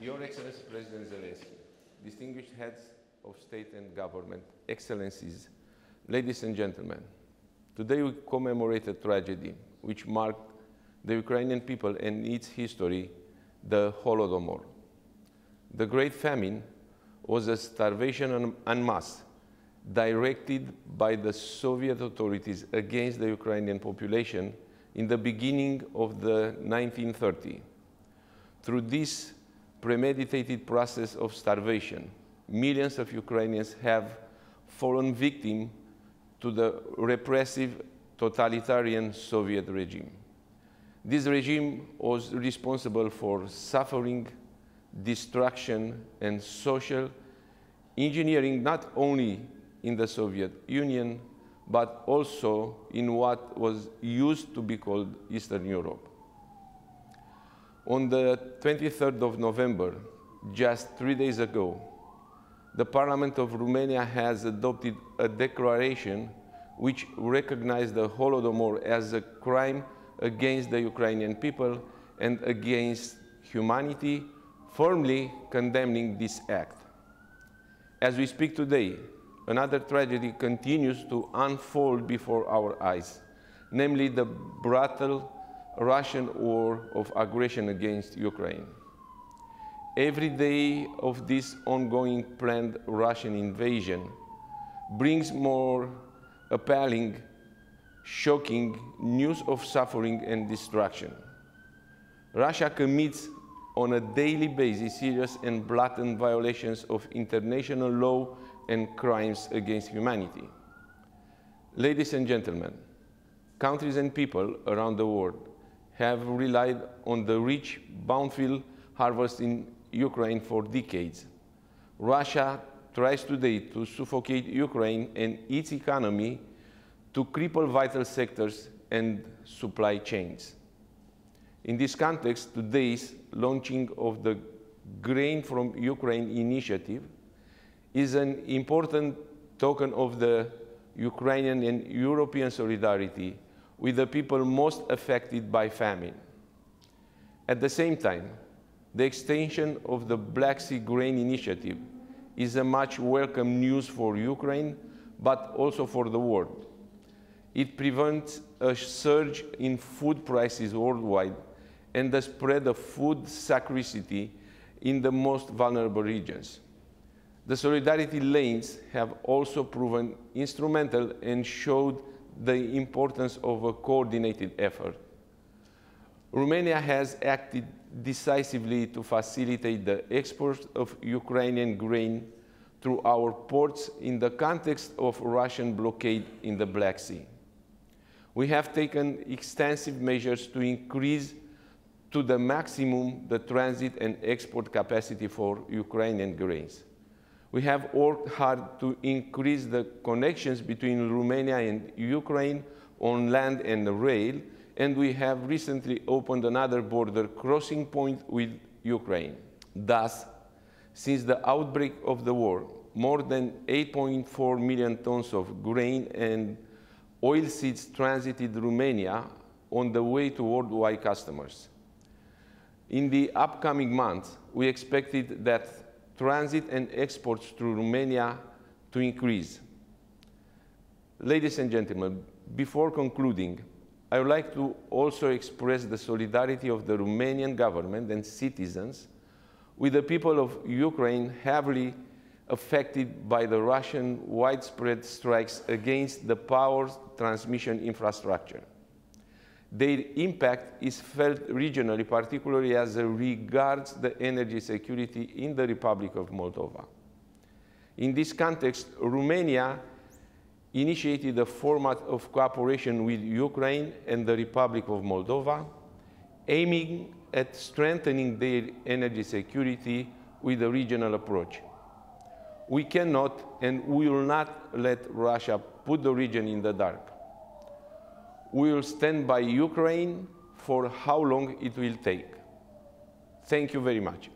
Your Excellency President Zelenskyy, distinguished heads of state and government, excellencies, ladies and gentlemen, today we commemorate a tragedy which marked the Ukrainian people and its history, the Holodomor. The Great Famine was a starvation en masse directed by the Soviet authorities against the Ukrainian population in the beginning of the 1930s. Through this premeditated process of starvation, millions of Ukrainians have fallen victim to the repressive totalitarian Soviet regime. This regime was responsible for suffering, destruction, and social engineering not only in the Soviet Union, but also in what was used to be called Eastern Europe. On the 23rd of November, just 3 days ago, the Parliament of Romania has adopted a declaration which recognized the Holodomor as a crime against the Ukrainian people and against humanity, firmly condemning this act. As we speak today, another tragedy continues to unfold before our eyes, namely the brutal Russian war of aggression against Ukraine. Every day of this ongoing planned Russian invasion brings more appalling, shocking news of suffering and destruction. Russia commits on a daily basis serious and blatant violations of international law and crimes against humanity. Ladies and gentlemen, countries and people around the world have relied on the rich, bountiful harvest in Ukraine for decades. Russia tries today to suffocate Ukraine and its economy, to cripple vital sectors and supply chains. In this context, today's launching of the Grain from Ukraine initiative is an important token of the Ukrainian and European solidarity with the people most affected by famine. At the same time, the extension of the Black Sea Grain Initiative is a much welcome news for Ukraine, but also for the world. It prevents a surge in food prices worldwide and the spread of food scarcity in the most vulnerable regions. The solidarity lanes have also proven instrumental and showed the importance of a coordinated effort. Romania has acted decisively to facilitate the export of Ukrainian grain through our ports in the context of Russian blockade in the Black Sea. We have taken extensive measures to increase to the maximum the transit and export capacity for Ukrainian grains. We have worked hard to increase the connections between Romania and Ukraine on land and rail, and we have recently opened another border crossing point with Ukraine. Thus, since the outbreak of the war, more than 8.4 million tons of grain and oilseeds transited Romania on the way to worldwide customers. In the upcoming months, we expected that transit and exports through Romania to increase. Ladies and gentlemen, before concluding, I would like to also express the solidarity of the Romanian government and citizens with the people of Ukraine heavily affected by the Russian widespread strikes against the power transmission infrastructure. Their impact is felt regionally, particularly as regards the energy security in the Republic of Moldova. In this context, Romania initiated a format of cooperation with Ukraine and the Republic of Moldova, aiming at strengthening their energy security with a regional approach. We cannot and we will not let Russia put the region in the dark. We will stand by Ukraine for how long it will take. Thank you very much.